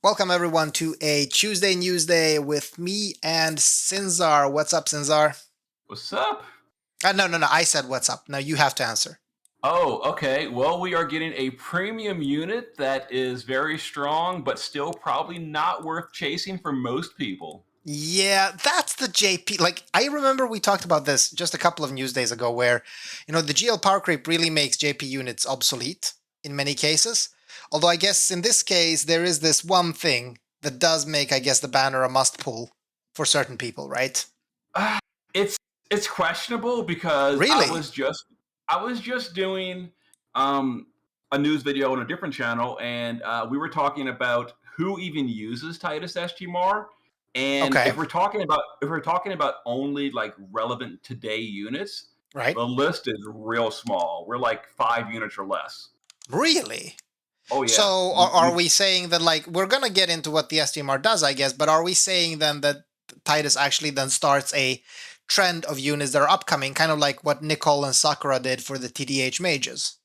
Welcome everyone to a Tuesday Newsday with me and Sinzar. What's up, Sinzar? What's up? No. I said what's up. Now you have to answer. Oh, okay. Well, we are getting a premium unit that is very strong, but still probably not worth chasing for most people. Yeah, that's the JP. Like, I remember we talked about this just a couple of Newsdays ago where, the GL power creep really makes JP units obsolete in many cases. Although I guess in this case, there is this one thing that does make, I guess, the banner a must pull for certain people, right? Uh, it's it's questionable because I Really? was just doing a news video on a different channel, and we were talking about who even uses Tidus STMR. And Okay, if we're talking about only like relevant today units, right? the list is real small. We're like 5 units or less. Really? Oh yeah. So are we saying that, like, we're gonna get into what the STMR does, I guess, but are we saying then that Tidus actually then starts a trend of units that are upcoming, kind of like what Nicole and Sakura did for the TDH mages?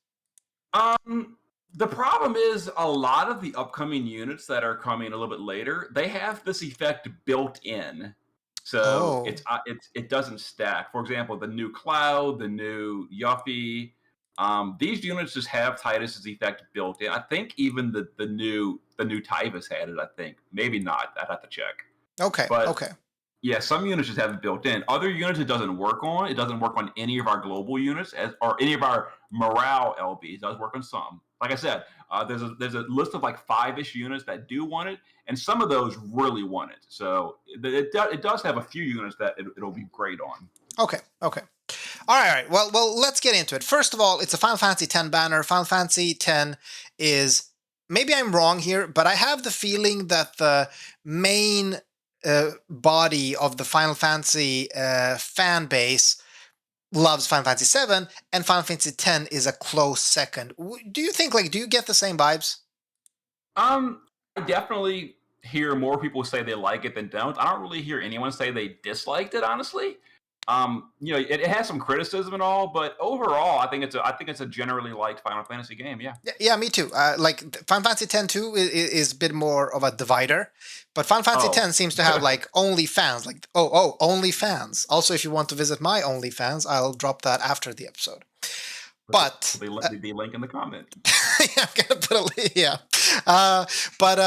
Um, the problem is a lot of the upcoming units that are coming a little bit later, they have this effect built in. So Oh, it doesn't stack. For example, the new Cloud, the new Yuffie, these units just have Titus's effect built in. I think even the new Tyvus had it. I think maybe not. I'd have to check. okay, But okay. yeah, some units just have it built in. Other units it doesn't work on. It doesn't work on any of our global units or any of our morale LBs. It does work on some. Like I said, there's a list of like 5-ish units that do want it, and some of those really want it. So it does have a few units that it'll be great on. Okay, okay. All right. Well, let's get into it. First of all, it's a Final Fantasy X banner. Final Fantasy X is, maybe I'm wrong here, but I have the feeling that the main body of the Final Fantasy fan base loves Final Fantasy 7, and Final Fantasy X is a close second. Do you think, like, do you get the same vibes? I definitely hear more people say they like it than don't. I don't really hear anyone say they disliked it, honestly. It has some criticism and all, but overall, I think it's a generally liked Final Fantasy game. Yeah. Yeah, me too. Like Final Fantasy X too is a bit more of a divider, but Final Fantasy Oh. X seems to have like only fans. Like only fans. Also, if you want to visit my OnlyFans, I'll drop that after the episode. But Put the link in the comment. yeah, I'm gonna put a yeah. But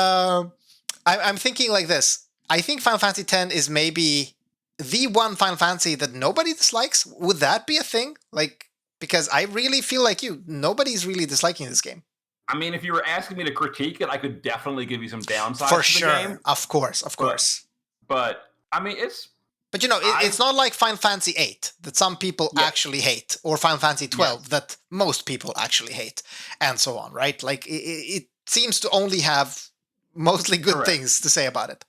I'm thinking like this. I think Final Fantasy X is maybe the one Final Fantasy that nobody dislikes. Would that be a thing? Like, because I really feel like nobody's really disliking this game. I mean, if you were asking me to critique it, I could definitely give you some For downsides to the sure, game. of course, of But course. but I mean, it's But it's I not like Final Fantasy VIII that some people yes, actually hate, or Final Fantasy yes, 12 that most people actually hate, and so on, right? Like it seems to only have mostly good correct. things to say about it.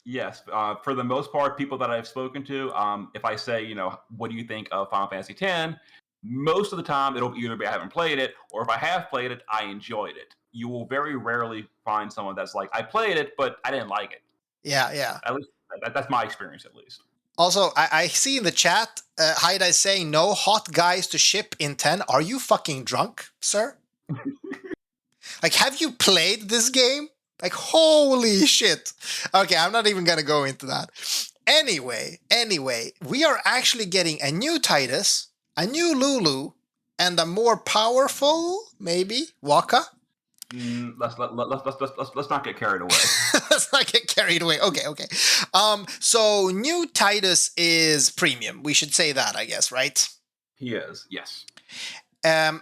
Yes, for the most part, people that I've spoken to, if I say, what do you think of Final Fantasy X, most of the time it'll either be I haven't played it, or if I have played it, I enjoyed it. You will very rarely find someone that's like, I played it, but I didn't like it. Yeah, yeah. At least that's my experience, at least. Also, I see in the chat, Haida is saying no hot guys to ship in 10. Are you fucking drunk, sir? Like, have you played this game? Like, holy shit. Okay, I'm not even gonna go into that. Anyway, we are actually getting a new Tidus, a new Lulu, and a more powerful, maybe, Waka. Let's not get carried away. Let's not get carried away. Okay. So new Tidus is premium. We should say that, I guess, right? He is, yes.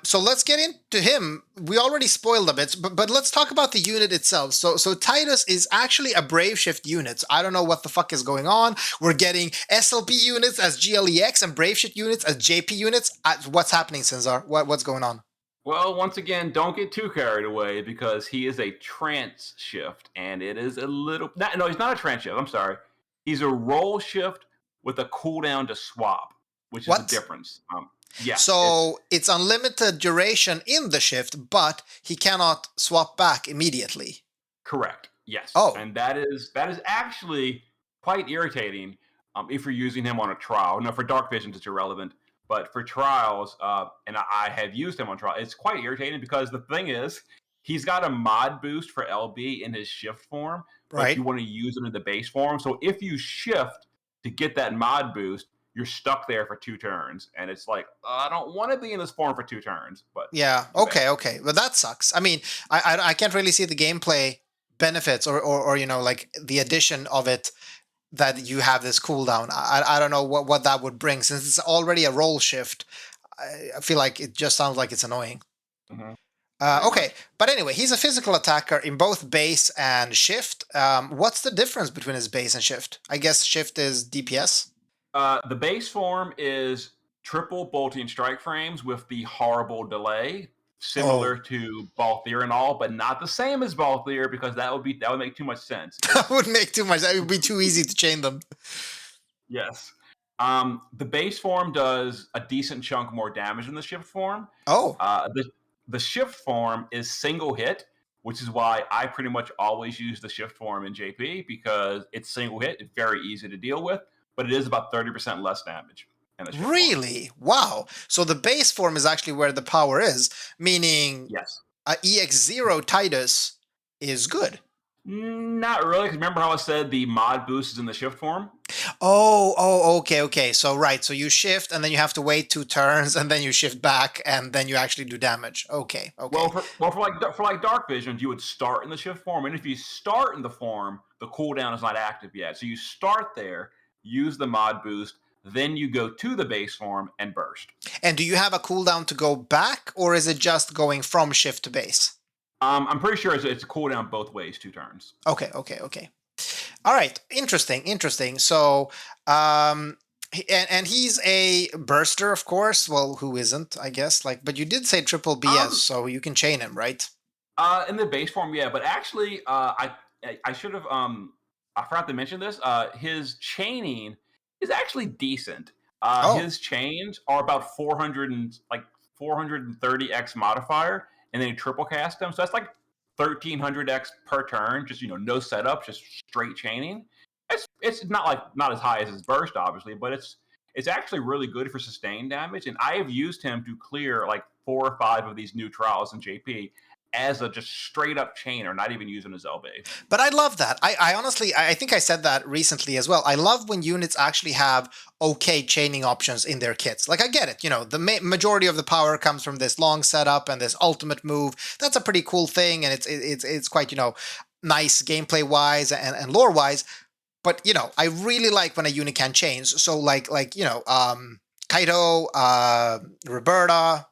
So let's get into him. We already spoiled a bit, but let's talk about the unit itself. So Tidus is actually a Brave Shift unit. So I don't know what the fuck is going on. We're getting SLP units as GLEX and Brave Shift units as JP units. What's happening, Sinzar? What's going on? Well, once again, don't get too carried away because he is a trance shift, and it is a little. No, he's not a trance shift. I'm sorry. He's a roll shift with a cooldown to swap, which is the What? difference. Yes, So it's unlimited duration in the shift, but he cannot swap back immediately. correct. Yes, Oh, and that is actually quite irritating if you're using him on a trial. No, for dark visions, it's irrelevant. But for trials, and I have used him on trial, it's quite irritating because the thing is, he's got a mod boost for LB in his shift form, but Right. you want to use it in the base form. So if you shift to get that mod boost, you're stuck there for 2 turns, and it's like, I don't want to be in this form for 2 turns, but Yeah. too bad. Okay. Well, that sucks. I mean, I can't really see the gameplay benefits or you know, like the addition of it, that you have this cooldown. I don't know what that would bring, since it's already a roll shift. I feel like it just sounds like it's annoying. Mhm. Pretty Okay, much. but anyway, he's a physical attacker in both base and shift. What's the difference between his base and shift? I guess shift is DPS. The base form is triple bolting strike frames with the horrible delay, Oh, similar to Balthier and all, but not the same as Balthier because that would make too much sense. that would make too much. That would be too easy to chain them. Yes. The base form does a decent chunk more damage than the shift form. Oh, The shift form is single hit, which is why I pretty much always use the shift form in JP because it's single hit. It's very easy to deal with, but it is about 30% less damage in the shift form. really? Wow. So the base form is actually where the power is, meaning Yes. a EX0 Tidus is good. Not really, because remember how I said the mod boost is in the shift form? Okay. So right, so you shift and then you have to wait 2 turns and then you shift back and then you actually do damage. Okay. Well, for dark visions, you would start in the shift form, and if you start in the form, the cooldown is not active yet. So you start there, use the mod boost, then you go to the base form and burst. And do you have a cooldown to go back, or is it just going from shift to base? I'm pretty sure it's a cooldown both ways, 2 turns. Okay. All right, interesting. So, and he's a burster, of course. Well, who isn't? I guess. Like, but you did say triple BS, so you can chain him, right? In the base form, yeah, but actually, I should have I forgot to mention this. His chaining is actually decent. Oh, His chains are about 430x modifier, and then you triple cast them, so that's like 1300x per turn. Just no setup, just straight chaining. It's not as high as his burst, obviously, but it's actually really good for sustained damage. And I have used him to clear like 4 or 5 of these new trials in JP as a just straight up chainer, not even using his LB. but I love that. I honestly, I think I said that recently as well. I love when units actually have okay chaining options in their kits. Like, I get it. The majority of the power comes from this long setup and this ultimate move. That's a pretty cool thing, and it's quite nice gameplay wise and lore wise. But I really like when a unit can change. So Kaito, Roberta,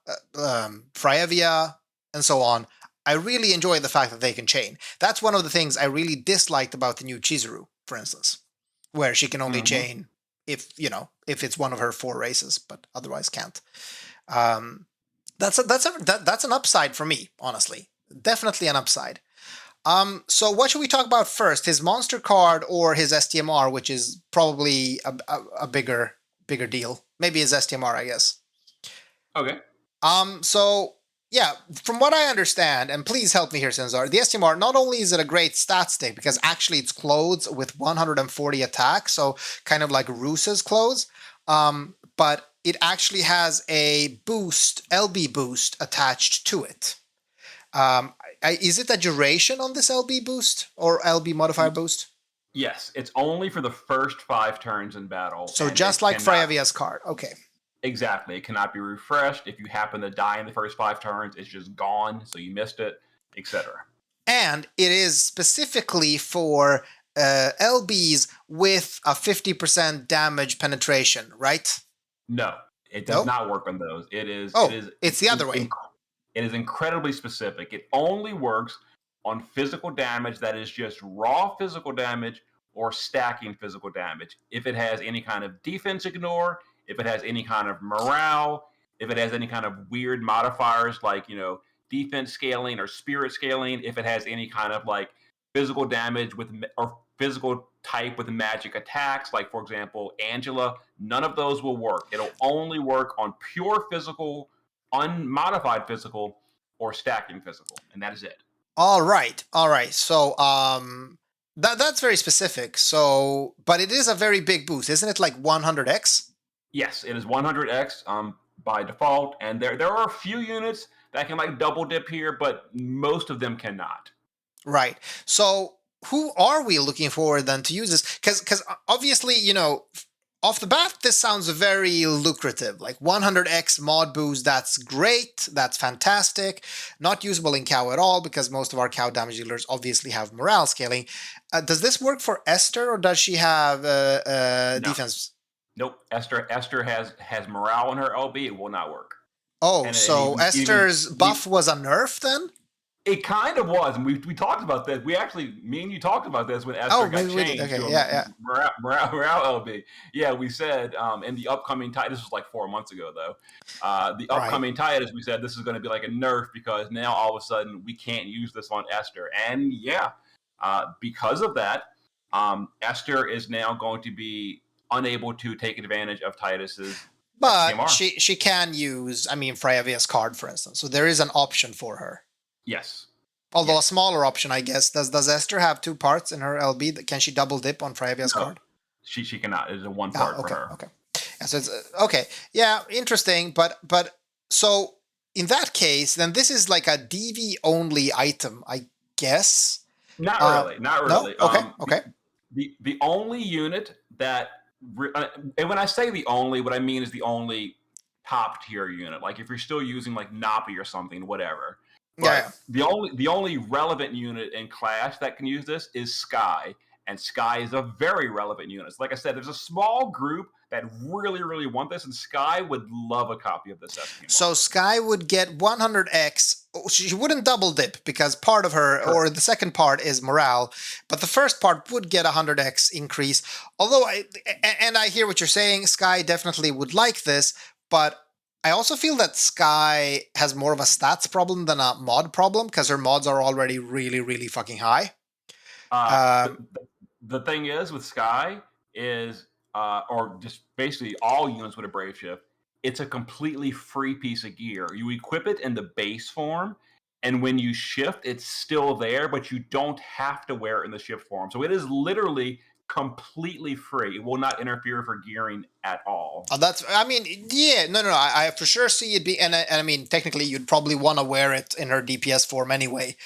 Fraevia, and so on. I really enjoy the fact that they can chain. That's one of the things I really disliked about the new Chizuru, for instance, where she can only chain if it's one of her 4 races, but otherwise can't. That's an upside for me, honestly. Definitely an upside. So what should we talk about first? His monster card or his STMR, which is probably a bigger deal. Maybe his STMR, I guess. Okay. So yeah, from what I understand, and please help me here, Sinzar, the STMR, not only is it a great stat stick, because actually it's clothes with 140 attack, so kind of like Roos's clothes, but it actually has a boost, LB boost, attached to it. Is it a duration on this LB boost or LB modifier boost? Yes, it's only for the first 5 turns in battle. So just like Fraevia's card. Okay. Exactly. It cannot be refreshed. If you happen to die in the first 5 turns, it's just gone, so you missed it, etc. And it is specifically for LBs with a 50% damage penetration, right? No, it does not work on those. It's the other way. It is incredibly specific. It only works on physical damage that is just raw physical damage or stacking physical damage. If it has any kind of defense ignore, if it has any kind of morale, if it has any kind of weird modifiers like, defense scaling or spirit scaling, if it has any kind of like physical damage or physical type with magic attacks, like for example, Angela, none of those will work. It'll only work on pure physical, unmodified physical, or stacking physical, and that is it. All right. So that's very specific. So, but it is a very big boost, isn't it? Like 100x. Yes, it is 100x by default, and there are a few units that can like double dip here, but most of them cannot. Right. So who are we looking for then to use this? Because obviously, off the bat, this sounds very lucrative. Like 100x mod boost, that's great. That's fantastic. Not usable in cow at all because most of our cow damage dealers obviously have morale scaling. Does this work for Esther or does she have No. defense? Nope. Esther has morale on her LB. It will not work. Oh, And so Esther's buff was a nerf then? It kind of was, and we talked about this. Me and you talked about this when Esther got changed okay, to yeah. morale LB. Yeah, we said in the upcoming Tidus, this was like 4 months ago though. The upcoming Tidus, we said this is going to be like a nerf because now all of a sudden we can't use this on Esther, and yeah, because of that, Esther is now going to be unable to take advantage of Tidus's. But STMR. she can use, Freyavia's card, for instance. So there is an option for her. Yes. Although yes. a smaller option, I guess. Does Esther have 2 parts in her LB? Can she double dip on Freyavia's card? She cannot. It's a 1 part okay, for her. Okay. Yeah, so it's okay. Yeah, interesting. But so in that case, then this is like a DV only item, I guess. Not really. Not really. No? Okay. The only unit that, and when I say the only, what I mean is the only top tier unit. Like if you're still using like Napi or something, whatever. But the only relevant unit in Clash that can use this is Skye, and Skye is a very relevant unit. So like I said, there's a small group that really, really want this, and Skye would love a copy of this SPM. So Skye would get 100x. She wouldn't double dip because part of her, or the second part, is morale, but the first part would get 100x increase. Although I hear what you're saying, Skye definitely would like this, but I also feel that Skye has more of a stats problem than a mod problem because her mods are already really, really fucking high. The thing is with Skye is, or just basically all units with a Brave Shift, it's a completely free piece of gear. You equip it in the base form, and when you shift, it's still there, but you don't have to wear it in the shift form. So it is literally completely free. It will not interfere for gearing at all. I for sure see it be, and I mean, technically, you'd probably want to wear it in her DPS form anyway,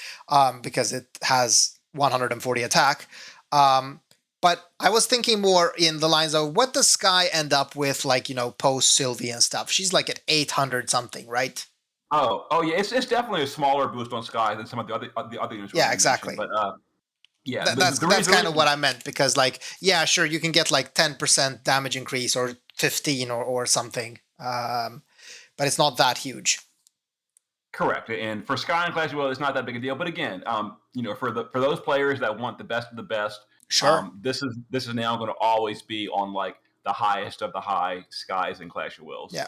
because it has 140 attack. But I was thinking more in the lines of what does Skye end up with, like, post Sylvie and stuff. She's like at 800 something, right? Oh yeah, it's definitely a smaller boost on Skye than some of the other units. Yeah, exactly. But yeah, that's kind of what I meant, because like, yeah, sure, you can get like 10% damage increase or 15 or something, but it's not that huge. Correct, and for Skye and Clash, it's not that big a deal. But again, for those players that want the best of the best, sure, this is now going to always be on like the highest of the high Skies in Clash of Wills. Yeah,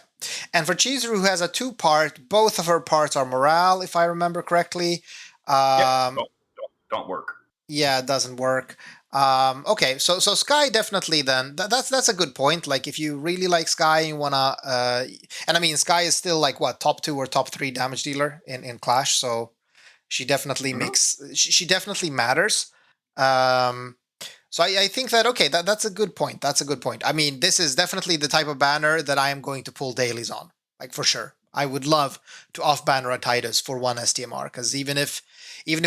and for Chizuru, who has a 2-part, both of her parts are morale, if I remember correctly. Don't work. Yeah, it doesn't work. Okay, so Skye definitely then, that's a good point. Like if you really like Skye and you wanna, and I mean Skye is still like what, top 2 or top 3 damage dealer in Clash, so she definitely she definitely matters. So I think that, okay, that's a good point. That's a good point. I mean, this is definitely the type of banner that I am going to pull dailies on, like for sure. I would love to off banner a Tidus for 1 STMR, because even if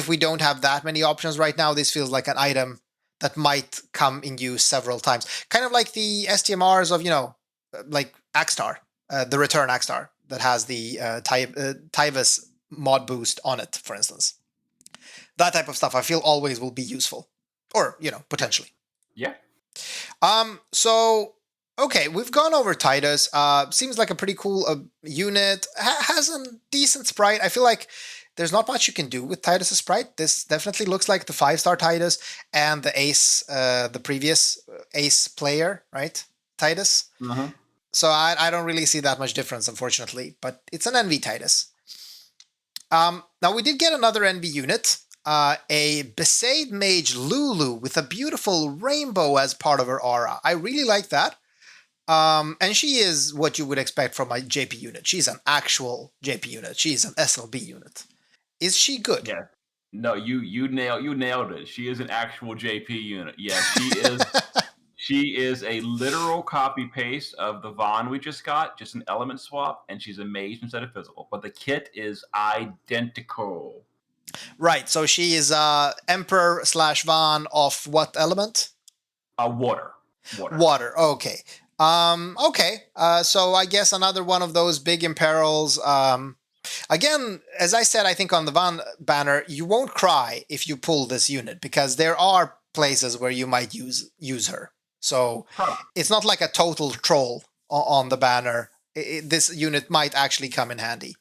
we don't have that many options right now, this feels like an item that might come in use several times. Kind of like the STMRs of, like Axstar, the Return Axstar, that has the Tidus mod boost on it, for instance. That type of stuff I feel always will be useful. Or, potentially. Yeah. So, okay, we've gone over Tidus. Seems like a pretty cool unit. Has a decent sprite. I feel like there's not much you can do with Tidus' sprite. This definitely looks like the 5-star Tidus and the ace, the previous ace player, right? Tidus. Mm-hmm. So I don't really see that much difference, unfortunately. But it's an NV Tidus. Now, we did get another NV unit. A Besaid Mage Lulu with a beautiful rainbow as part of her aura. I really like that. And she is what you would expect from a JP unit. She's an actual JP unit. She's an SLB unit. Is she good? Yeah. No, you nailed it. She is an actual JP unit. Yeah, she is. She is a literal copy paste of the Vaughn we just got, just an element swap, and she's a mage instead of physical. But the kit is identical. Right. So she is Emperor / Van of what element? Water. Water. Okay. Okay. So I guess another one of those big imperils. Again, as I said, I think on the Van banner, you won't cry if you pull this unit because there are places where you might use her. So it's not like a total troll on the banner. This unit might actually come in handy.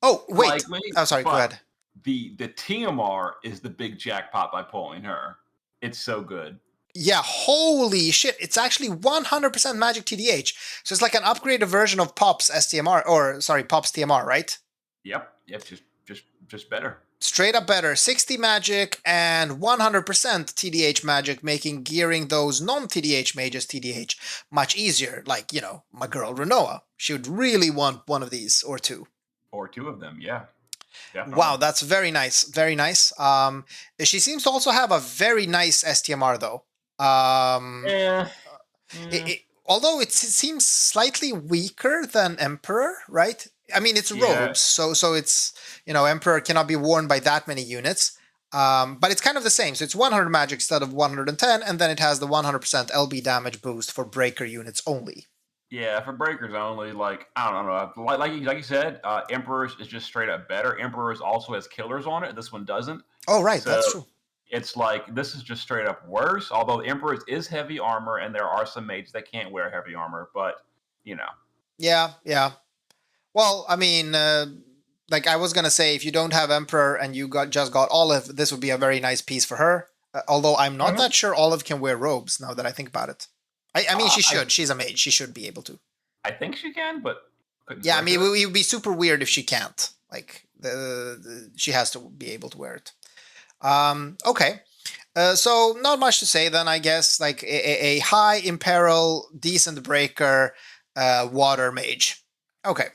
Oh, wait. Likely, Oh, sorry. Go ahead. The TMR is the big jackpot by pulling her. It's so good. Yeah, holy shit. It's actually 100% magic TDH. So it's like an upgraded version of Pop's STMR, or sorry, Pop's TMR, right? Yep, just better. Straight up better. 60 magic and 100% TDH magic, making gearing those non-TDH mages TDH much easier. Like, you know, my girl Renoa. She would really want one of these, or two. Or two of them, yeah. Definitely. Wow, that's very nice. Very nice. She seems to also have a very nice STMR, though. Although it seems slightly weaker than Emperor, right? I mean, it's robes, so it's, you know, Emperor cannot be worn by that many units. But it's kind of the same. So it's 100 magic instead of 110, and then it has the 100% LB damage boost for breaker units only. Yeah, for breakers only, like, I don't know. Like you said, Emperor is just straight up better. Emperor also has killers on it. This one doesn't. Oh, right, so that's true. It's like, this is just straight up worse. Although Emperor is heavy armor, and there are some mages that can't wear heavy armor, but, you know. Yeah. Well, I mean, like I was going to say, if you don't have Emperor and you just got Olive, this would be a very nice piece for her. Although I'm not that sure Olive can wear robes, now that I think about it. I mean, she should. She's a mage. She should be able to. I think she can, but... Yeah, I mean, it would be super weird if she can't. Like, she has to be able to wear it. Okay. So, not much to say then, I guess. Like, a high imperil, decent breaker, water mage. Okay.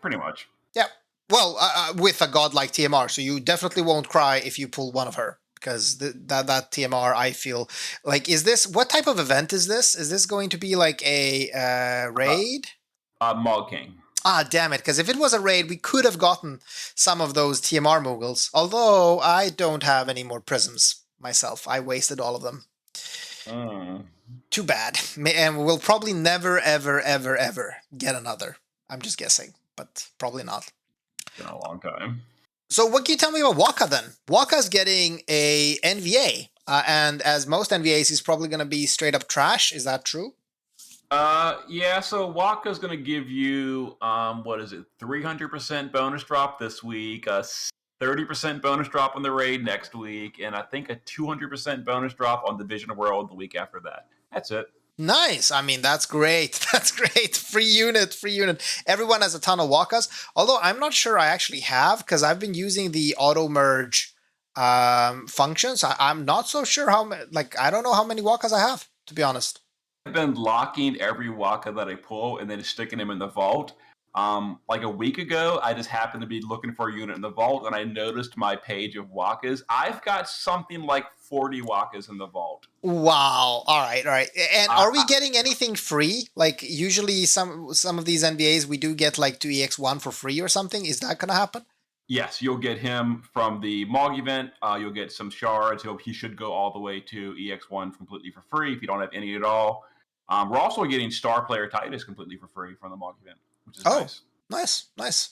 Pretty much. Yeah. Well, with a godlike TMR, so you definitely won't cry if you pull one of her. Because that TMR, I feel like, is this, what type of event is this? Is this going to be like a raid? Mog King. Ah, damn it. Because if it was a raid, we could have gotten some of those TMR Moogles. Although I don't have any more prisms myself. I wasted all of them. Too bad. And we'll probably never, ever, ever, ever get another. I'm just guessing, but probably not. It's been a long time. So what can you tell me about Waka then? Waka's getting a NVA, and as most NVAs, he's probably going to be straight up trash. Is that true? Yeah, so Waka's going to give you, 300% bonus drop this week, 30% bonus drop on the raid next week, and I think a 200% bonus drop on Division of World the week after that. That's it. Nice. I mean, that's great. That's great. Free unit. Everyone has a ton of Wakas. Although I'm not sure I actually have, because I've been using the auto merge functions. I'm not so sure I don't know how many Wakas I have, to be honest. I've been locking every Waka that I pull and then sticking them in the vault. Like a week ago, I just happened to be looking for a unit in the vault, and I noticed my page of Wakas. I've got something like 40 Wakas in the vault. Wow. All right. And are we getting anything free? Like, usually some of these NVAs, we do get like 2EX1 for free or something. Is that going to happen? Yes, you'll get him from the Mog event. You'll get some shards. He should go all the way to EX1 completely for free if you don't have any at all. We're also getting Star Player Tidus completely for free from the Mog event, which is nice.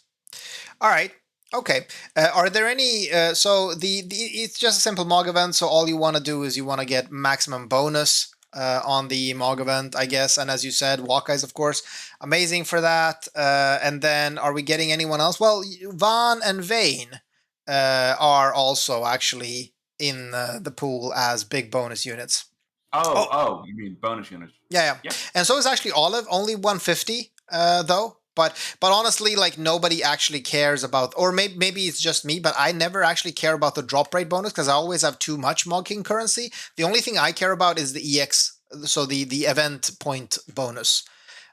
All right. Okay. Are there any? So it's just a simple Mog event. So all you want to do is you want to get maximum bonus on the Mog event, I guess. And as you said, Waka is of course amazing for that. And then are we getting anyone else? Well, Van and Vayne are also actually in the pool as big bonus units. Oh, you mean bonus units? Yeah. And so is actually Olive, only 150 though. But honestly, like, nobody actually cares about, or maybe it's just me, but I never actually care about the drop rate bonus because I always have too much Mog King currency. The only thing I care about is the EX, so the event point bonus.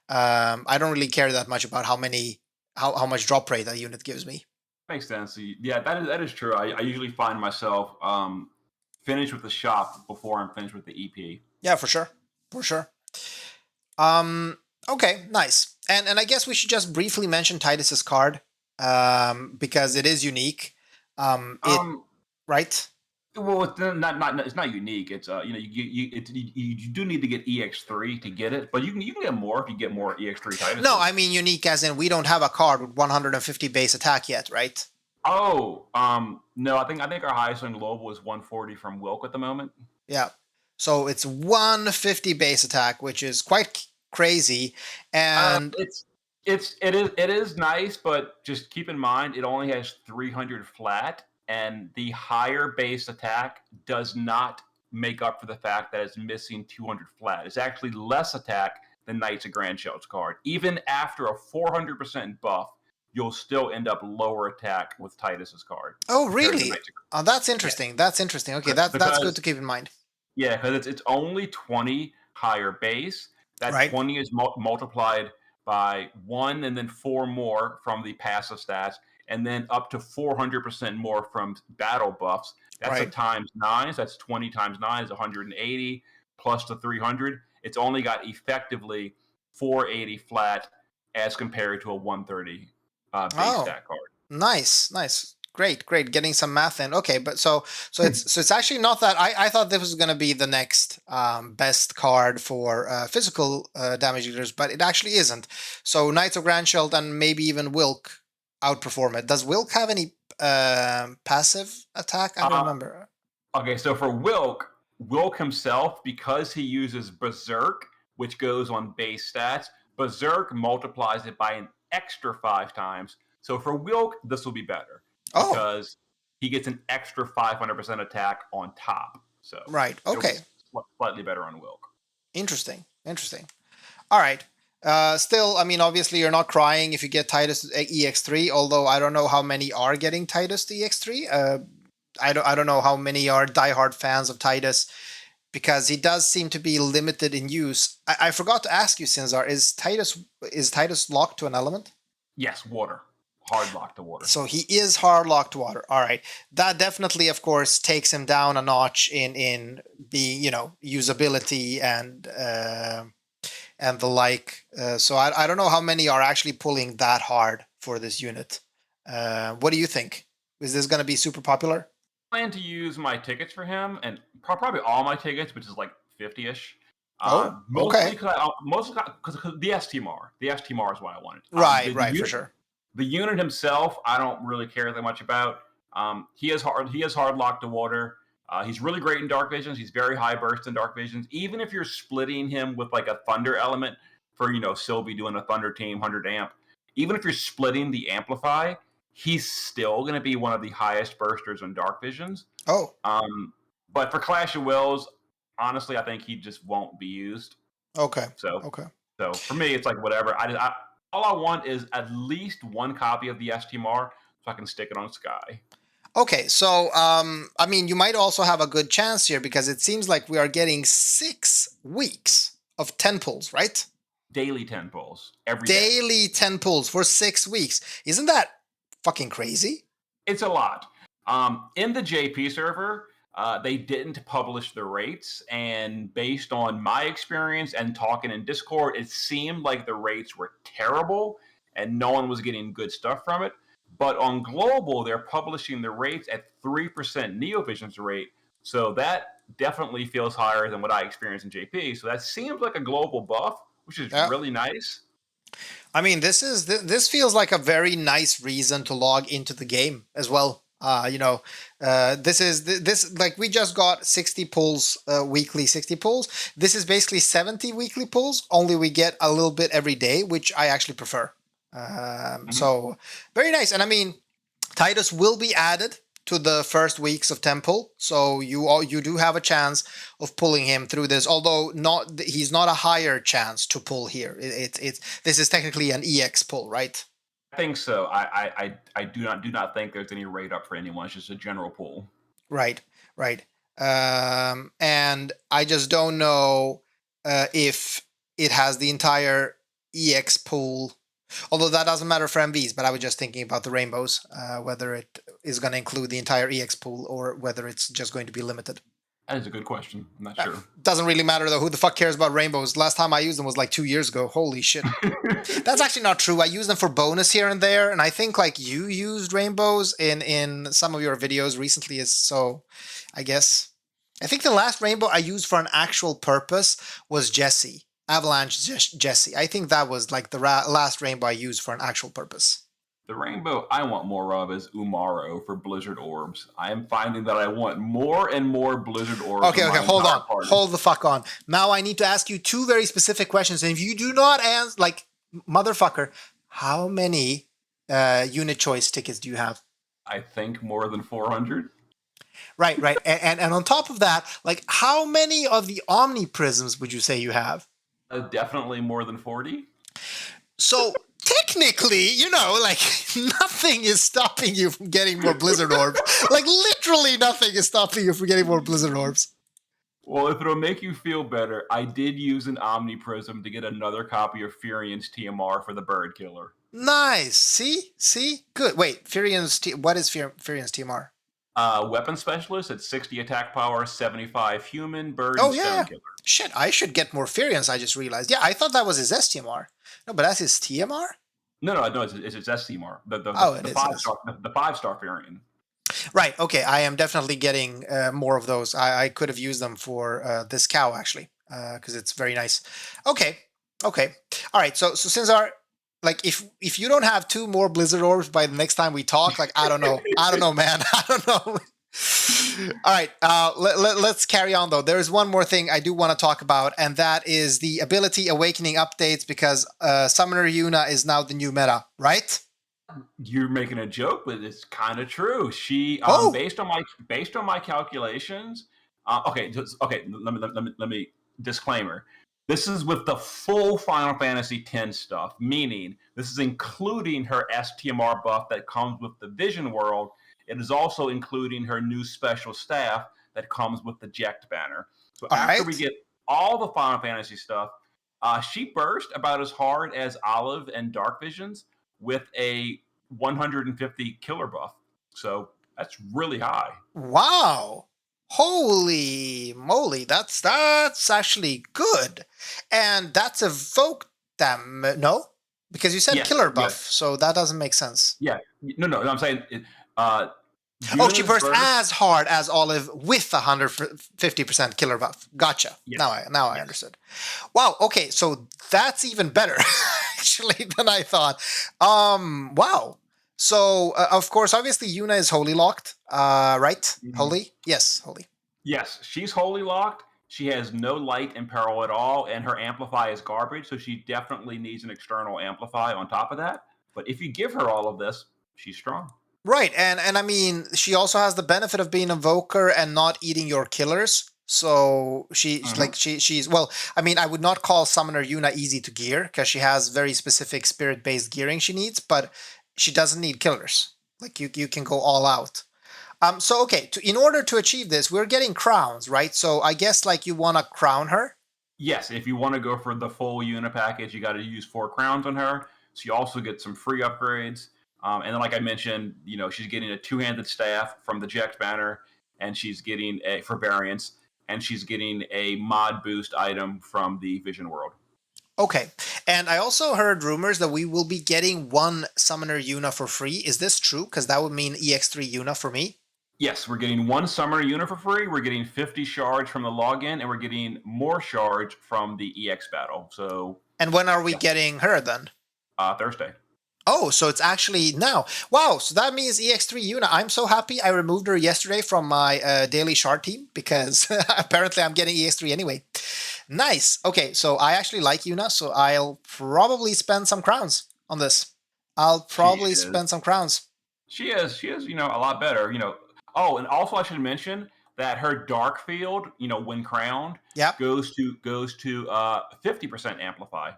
I don't really care that much about how much drop rate that unit gives me. Makes sense. Yeah, that is true. I usually find myself finished with the shop before I'm finished with the EP. Yeah, for sure. For sure. Okay, nice. And I guess we should just briefly mention Tidus's card, because it is unique. It right? Well, it's not it's not unique. It's you do need to get EX3 to get it, but you can get more if you get more EX3 Titus. No, I mean unique as in we don't have a card with 150 base attack yet, right? Oh, no, I think our highest on global is 140 from Wilk at the moment. Yeah. So it's 150 base attack, which is quite crazy. And It is nice, but just keep in mind it only has 300 flat, and the higher base attack does not make up for the fact that it's missing 200 flat. It's actually less attack than Knights of Grand Shells card. Even after a 400% buff, you'll still end up lower attack with Tidus's card. oh, really? Oh, that's interesting. Yeah. That's interesting. Okay, that's good to keep in mind. Yeah, because it's only 20 higher base. That right. 20 is multiplied by 1 and then 4 more from the passive stats, and then up to 400% more from battle buffs. That's right. A times 9. So that's 20 times 9 is 180 plus the 300. It's only got effectively 480 flat as compared to a 130 base stat card. Nice. Great. Getting some math in. Okay, but so it's actually not that. I thought this was going to be the next best card for physical damage dealers, but it actually isn't. So Knights of Grandshield and maybe even Wilk outperform it. Does Wilk have any passive attack? I don't remember. Okay, so for Wilk himself, because he uses Berserk, which goes on base stats, Berserk multiplies it by an extra 5 times. So for Wilk, this will be better. Because he gets an extra 500% attack on top. So right, okay, slightly better on Wilk. Interesting. All right. Still, I mean, obviously, you're not crying if you get Tidus EX3. Although I don't know how many are getting Tidus EX3. I don't know how many are diehard fans of Tidus, because he does seem to be limited in use. I forgot to ask you, Sinzar, is Tidus locked to an element? Yes, water. Hard lock to water. So he is hard locked to water. All right. That definitely, of course, takes him down a notch in being, usability and the like. So I don't know how many are actually pulling that hard for this unit. What do you think? Is this going to be super popular? I plan to use my tickets for him, and probably all my tickets, which is like 50-ish. Okay. Mostly because the STMR. The STMR is what I wanted. Right, for sure. The unit himself, I don't really care that much about. He is hard locked to water. He's really great in dark visions. He's very high burst in dark visions. Even if you're splitting him with like a thunder element for Sylvie doing a thunder team 100 amp, even if you're splitting the amplify, he's still going to be one of the highest bursters in dark visions. But for Clash of Wills, honestly, I think he just won't be used. Okay. So for me, it's like whatever. All I want is at least one copy of the STMR so I can stick it on Sky. Okay, so I mean, you might also have a good chance here, because it seems like we are getting 6 weeks of 10 pulls, right? Daily 10 pulls. Daily 10 pulls for 6 weeks. Isn't that fucking crazy? It's a lot. In the JP server, they didn't publish the rates, and based on my experience and talking in Discord, it seemed like the rates were terrible and no one was getting good stuff from it. But on global, they're publishing the rates at 3% Neovision's rate, so that definitely feels higher than what I experienced in JP. So that seems like a global buff, which is really nice. I mean, this feels like a very nice reason to log into the game as well. This like we just got 60 pulls weekly, 60 pulls. This is basically 70 weekly pulls, only we get a little bit every day, which I actually prefer. So very nice. And I mean, Tidus will be added to the first weeks of Temple, so you do have a chance of pulling him through this, although he's not a higher chance to pull here. This is technically an EX pull, right? I think so. I do not think there's any rate up for anyone. It's just a general pool. Right. And I just don't know if it has the entire EX pool, although that doesn't matter for MVs, but I was just thinking about the rainbows, whether it is going to include the entire EX pool or whether it's just going to be limited. That is a good question. I'm not sure. Doesn't really matter though. Who the fuck cares about rainbows? Last time I used them was like 2 years ago. Holy shit. That's actually not true. I use them for bonus here and there, and I think like you used rainbows in some of your videos recently. Is so, I guess. I think the last rainbow I used for an actual purpose was Jesse. Avalanche Jesse. I think that was like the last rainbow I used for an actual purpose. The rainbow I want more of is Umaro for Blizzard Orbs. I am finding that I want more and more Blizzard Orbs. Okay, hold on. Party. Hold the fuck on. Now I need to ask you two very specific questions. And if you do not answer, like, motherfucker, how many unit choice tickets do you have? I think more than 400. Right. and on top of that, like, how many of the Omni Prisms would you say you have? Definitely more than 40. So technically, like nothing is stopping you from getting more Blizzard Orbs. Like literally nothing is stopping you from getting more Blizzard Orbs. Well, if it'll make you feel better, I did use an Omni Prism to get another copy of Furian's TMR for the Bird Killer. Nice. See? Good. Wait, what is Furian's TMR? Weapon specialist at 60 attack power, 75 human, bird, and stone killer. Shit, I should get more Furians, I just realized. Yeah, I thought that was his STMR. No, but that's his TMR? No, it's his STMR. The 5-star Furian. Right, okay, I am definitely getting more of those. I could have used them for this cow, actually, because it's very nice. Okay. All right, so Sinzar, like, if you don't have 2 more Blizzard Orbs by the next time we talk, like, I don't know, man. I don't know. All right, let's carry on, though. There's one more thing I do want to talk about, and that is the Ability Awakening updates, because Summoner Yuna is now the new meta, right? You're making a joke, but it's kind of true. She, based on my calculations, let me disclaimer. This is with the full Final Fantasy X stuff, meaning this is including her STMR buff that comes with the Vision World. It is also including her new special staff that comes with the Ject banner. So after we get all the Final Fantasy stuff, she burst about as hard as Olive and Dark Visions with a 150 killer buff. So that's really high. Wow. Holy moly, that's actually good. And that's evoked them, no? Because you said killer buff, so that doesn't make sense. Yeah. No, I'm saying... she burst as hard as Olive with 150% killer buff. Gotcha. Yes. Now I understood. Wow, okay, so that's even better, actually, than I thought. Wow. So, of course, obviously, Yuna is holy locked, right? Mm-hmm. Holy? Yes, holy. Yes, she's holy locked. She has no light and peril at all, and her amplify is garbage, so she definitely needs an external amplify on top of that. But if you give her all of this, she's strong. Right, and I mean, she also has the benefit of being a Evoker and not eating your killers. So she's well, I mean, I would not call Summoner Yuna easy to gear, because she has very specific spirit-based gearing she needs, but she doesn't need killers. Like, you can go all out. So, okay, in order to achieve this, we're getting crowns, right? So I guess, like, you want to crown her? Yes, if you want to go for the full Yuna package, you got to use 4 crowns on her. So you also get some free upgrades. And then, like I mentioned, she's getting a 2-handed staff from the Ject banner, and she's getting for variants, and she's getting a mod boost item from the Vision World. Okay, and I also heard rumors that we will be getting 1 Summoner Yuna for free. Is this true? Because that would mean EX3 Yuna for me. Yes, we're getting 1 Summoner Yuna for free. We're getting 50 shards from the login, and we're getting more shards from the EX battle. So. And when are we getting her then? Thursday. Oh, so it's actually now. Wow, so that means EX3 Yuna. I'm so happy I removed her yesterday from my daily shard team, because apparently I'm getting EX3 anyway. Nice. Okay, so I actually like Yuna, so I'll probably spend some crowns on this. Spend some crowns. She is, a lot better, Oh, and also I should mention that her dark field, when crowned, goes to 50% amplify.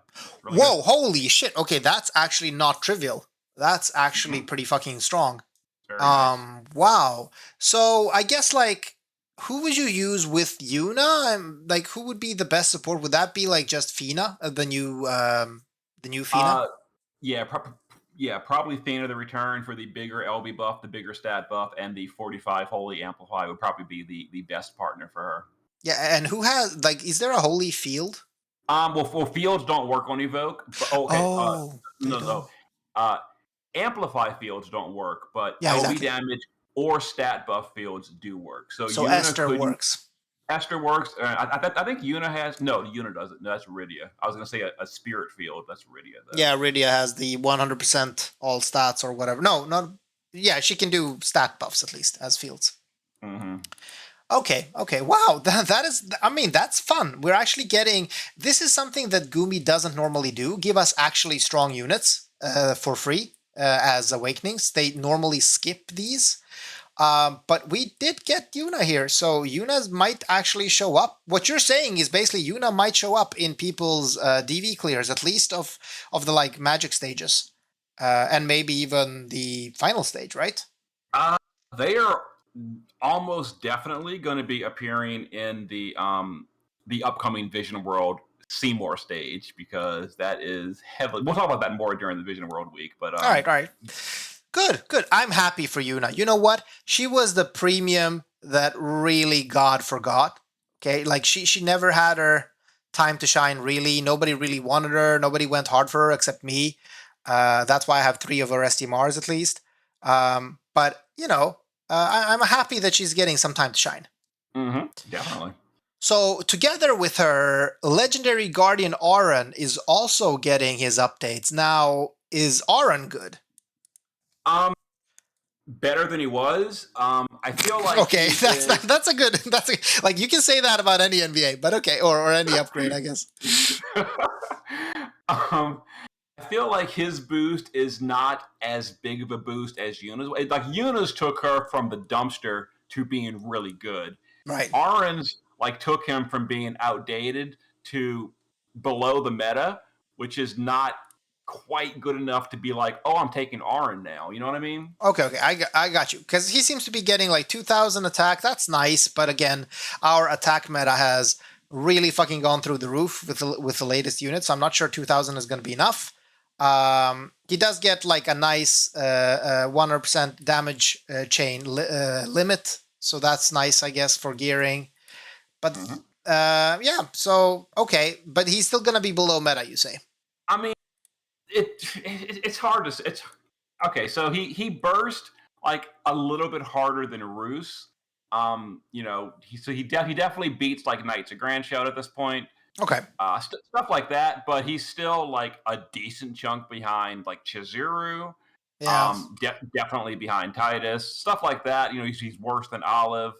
Really Whoa, good. Holy shit. Okay, that's actually not trivial. That's actually pretty fucking strong. Very nice. Wow. So I guess, like, who would you use with Yuna? Like, who would be the best support? Would that be like just Fina, the new Fina? Yeah, Yeah, probably Thana the Return for the bigger LB buff, the bigger stat buff, and the 45 Holy Amplify would probably be the best partner for her. Yeah, and who has like? Is there a holy field? Well, fields don't work on Evoke. But okay, Oh, they no, don't. no. Uh, Amplify fields don't work, but Yeah, LB exactly. damage or stat buff fields do work. So So Yuna Esther couldn't. works. Esther works. I think Yuna has. No, Yuna doesn't. No, that's Rydia. I was gonna say a spirit field. That's Rydia though. Yeah, Rydia has the 100% all stats or whatever. No, not. Yeah, she can do stat buffs at least as fields. Mm-hmm. Okay, okay. Wow, that is, I mean, that's fun. We're actually getting, this is something that Gumi doesn't normally do, give us actually strong units for free as Awakenings. They normally skip these. But we did get Yuna here, so Yuna might actually show up. What you're saying is basically Yuna might show up in people's DV clears, at least of the like magic stages, and maybe even the final stage, right? They are almost definitely going to be appearing in the upcoming Vision World Seymour stage because that is heavily. We'll talk about that more during the Vision World week. But All right, all right. Good, good. I'm happy for Yuna. You know what? She was the premium that really God forgot. Okay, like she never had her time to shine. Really, nobody really wanted her. Nobody went hard for her except me. That's why I have 3 of her STMRs at least. But you know, I'm happy that she's getting some time to shine. Definitely. So together with her, legendary guardian Auron is also getting his updates. Now, is Auron good? Better than he was. I feel like okay, that's a good like you can say that about any NBA, but okay, or any upgrade, I guess. I feel like his boost is not as big of a boost as Yuna's. Like Yuna's took her from the dumpster to being really good. Right. Auron's like took him from being outdated to below the meta, which is not quite good enough to be like, oh, I'm taking Auron now. You know what I mean? Okay, okay, I got you. Because he seems to be getting like 2,000 attack. That's nice, but again, our attack meta has really fucking gone through the roof with the latest unit. So I'm not sure 2,000 is going to be enough. He does get like a nice 100% damage chain limit, so that's nice, I guess, for gearing. But yeah, so okay, but he's still gonna be below meta, you say? I mean, it's hard to. It's okay. So he burst like a little bit harder than Roos. You know, he definitely beats like Knights of Grand Shout at this point. Okay. Stuff like that, but he's still like a decent chunk behind like Chizuru. Yeah. Definitely behind Tidus. Stuff like that. You know, he's worse than Olive.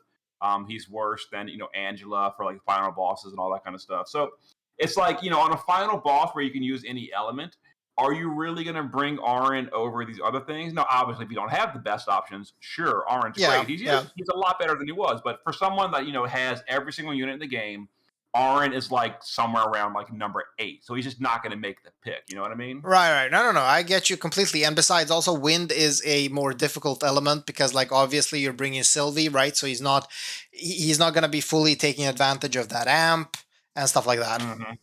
He's worse than Angela for like final bosses and all that kind of stuff. So it's like on a final boss where you can use any element. Are you really going to bring Auron over these other things? No, obviously, if you don't have the best options, sure, Auron's great. He's a lot better than he was. But for someone that has every single unit in the game, Auron is like somewhere around like number 8, so he's just not going to make the pick. You know what I mean? Right. No. I get you completely. And besides, also wind is a more difficult element because, like, obviously you're bringing Sylvie, right? So he's not going to be fully taking advantage of that amp and stuff like that. Mm-hmm.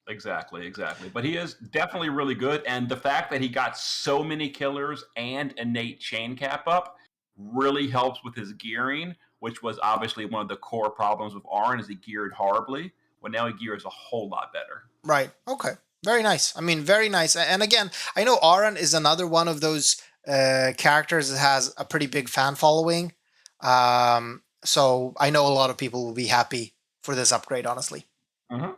Exactly. But he is definitely really good, and the fact that he got so many killers and innate chain cap up really helps with his gearing, which was obviously one of the core problems with Auron, is he geared horribly. Well, now he gears a whole lot better. Right. Okay. Very nice. I mean, very nice. And again, I know Auron is another one of those characters that has a pretty big fan following. So I know a lot of people will be happy for this upgrade, honestly. Mm-hmm.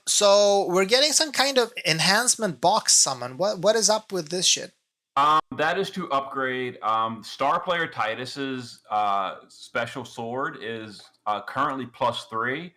So we're getting some kind of enhancement box summon. What is up with this shit? That is to upgrade star player Tidus's special sword is currently +3.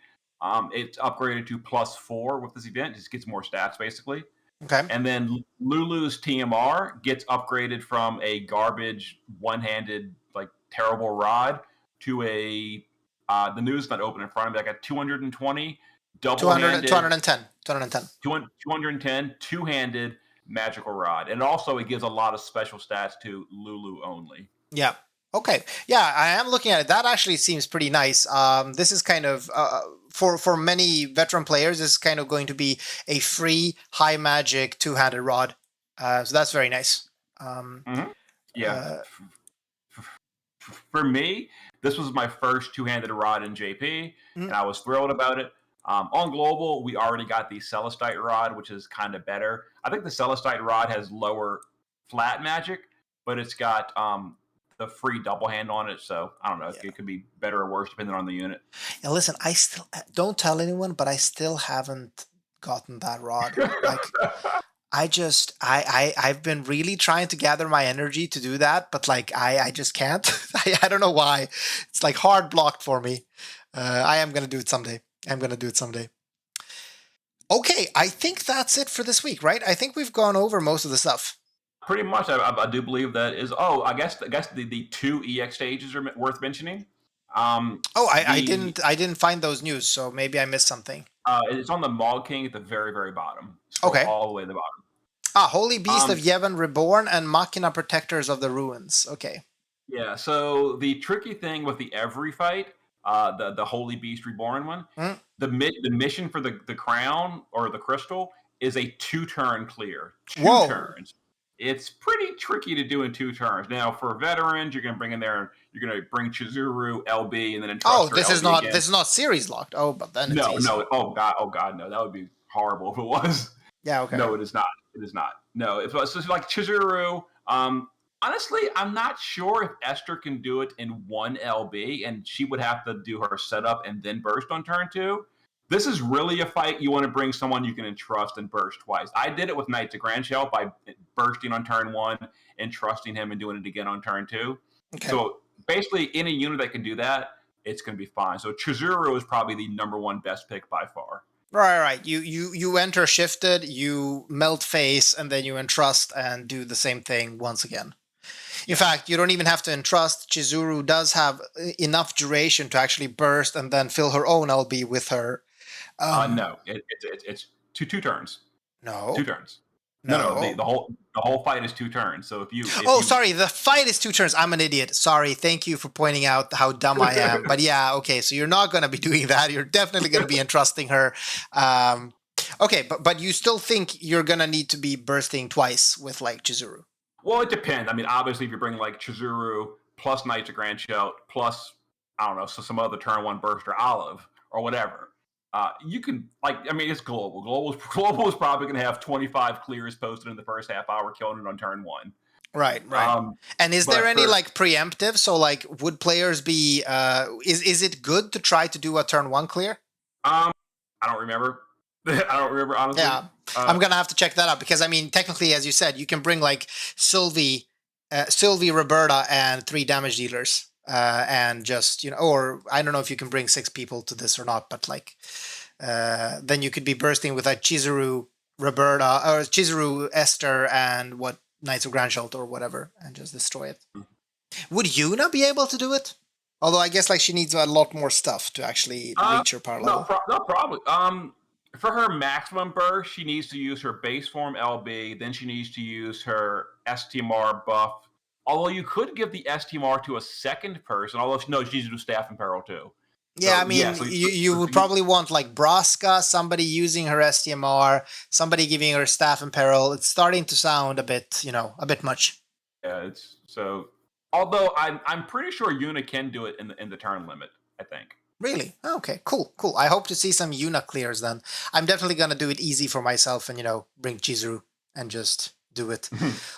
It's upgraded to +4 with this event. It just gets more stats basically. Okay. And then Lulu's TMR gets upgraded from a garbage one-handed like terrible rod to a the news not open in front of me. I got 220 double-handed 210 two-handed magical rod, and also it gives a lot of special stats to Lulu only. Yeah. Okay. Yeah, I am looking at it. That actually seems pretty nice. This is kind of for many veteran players, this is kind of going to be a free high magic two-handed rod. So that's very nice. Yeah. For me, this was my first two-handed rod in JP, and I was thrilled about it. On global, we already got the Celestite rod, which is kind of better. I think the Celestite rod has lower flat magic, but it's got the free double hand on it. So I don't know. Yeah. It could be better or worse depending on the unit. Yeah, listen, I still don't tell anyone, but I still haven't gotten that rod. Like, I've been really trying to gather my energy to do that, but like I just can't. I don't know why. It's like hard blocked for me. I am gonna do it someday. Okay, I think that's it for this week, right? I think we've gone over most of the stuff. Pretty much, I do believe that is. Oh, I guess the two EX stages are worth mentioning. I didn't find those news, so maybe I missed something. It's on the Mog King at the very, very bottom. Scroll Okay. all the way to the bottom. Holy Beast of Yevon Reborn and Machina Protectors of the Ruins. Okay. Yeah, so the tricky thing with the every fight, the Holy Beast Reborn one, the mission for the crown or the crystal is a 2-turn clear. Two turns. It's pretty tricky to do in 2 turns. Now, for veterans, you're going to bring in there, you're going to bring Chizuru, LB, and then entrust her this LB is not series locked. Oh, but then it's easy. No. Oh god, no. That would be horrible if it was. Yeah, okay. No, it is not. No, it's like Chizuru. Honestly, I'm not sure if Esther can do it in 1 LB, and she would have to do her setup and then burst on turn 2. This is really a fight you want to bring someone you can entrust and burst twice. I did it with Knights of Grandshell by bursting on turn 1 and trusting him and doing it again on turn 2. Okay. So basically, any unit that can do that, it's going to be fine. So Chizuru is probably the number 1 best pick by far. Right. You enter shifted, you melt face, and then you entrust and do the same thing once again. In fact, you don't even have to entrust. Chizuru does have enough duration to actually burst and then fill her own LB with her. No, it's two turns. No, 2 turns. No. The whole fight is 2 turns. So sorry, the fight is 2 turns. I'm an idiot. Sorry. Thank you for pointing out how dumb I am. But yeah, okay. So you're not going to be doing that. You're definitely going to be entrusting her. Okay, but you still think you're going to need to be bursting twice with like Chizuru? Well, it depends. I mean, obviously, if you bring like Chizuru plus Knights of Grandshell plus I don't know, so some other turn 1 burst or Olive or whatever. You can, it's global. Global is probably going to have 25 clears posted in the first half hour, killing it on turn 1. Right. And is there any preemptive? So would players be? Is it good to try to do a turn 1 clear? I don't remember. Honestly. Yeah, I'm gonna have to check that out because technically, as you said, you can bring Sylvie, Roberta, and 3 damage dealers. And just or I don't know if you can bring 6 people to this or not, but then you could be bursting with Chizuru, Roberta, or Chizuru, Esther, and Knights of Grandshell or whatever, and just destroy it. Would Yuna be able to do it? Although I guess she needs a lot more stuff to actually reach her power level. No, probably. For her maximum burst, she needs to use her base form LB. Then she needs to use her STMR buff. Although you could give the STMR to a second person, although she needs to do staff and peril too. Yeah, you would probably want Braska, somebody using her STMR, somebody giving her staff and peril. It's starting to sound a bit much. Yeah, although I'm pretty sure Yuna can do it in the turn limit, I think. Really? Okay, cool. I hope to see some Yuna clears then. I'm definitely gonna do it easy for myself and bring Chizuru and just do it.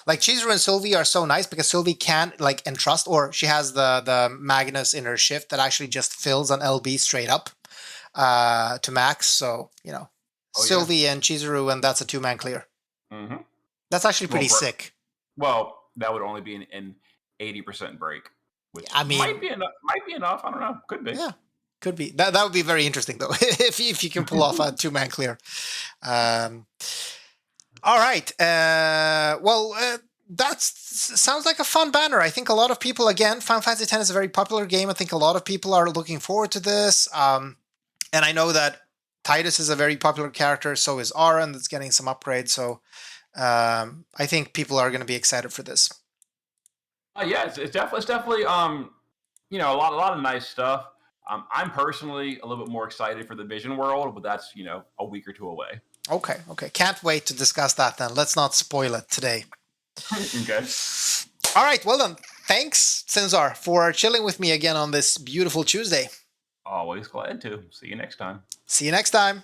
Chizuru and Sylvie are so nice because Sylvie can entrust, or she has the Magnus in her shift that actually just fills an LB straight up to max. So Sylvie and Chizuru, and that's a 2-man clear. Mm-hmm. That's actually pretty sick. Well, that would only be an 80% break, which might be enough. I don't know. Could be. Yeah. Could be. That would be very interesting though if you can pull off a 2-man clear. All right. That sounds like a fun banner. I think a lot of people, again, Final Fantasy X is a very popular game. I think a lot of people are looking forward to this. And I know that Tidus is a very popular character. So is Auron, that's getting some upgrades. So I think people are going to be excited for this. Yeah, it's definitely a lot of nice stuff. I'm personally a little bit more excited for the Vision World, but that's a week or 2 away. Okay, okay. Can't wait to discuss that then. Let's not spoil it today. Okay. All right, well then. Thanks, Sinzar, for chilling with me again on this beautiful Tuesday. Always glad to. See you next time. See you next time.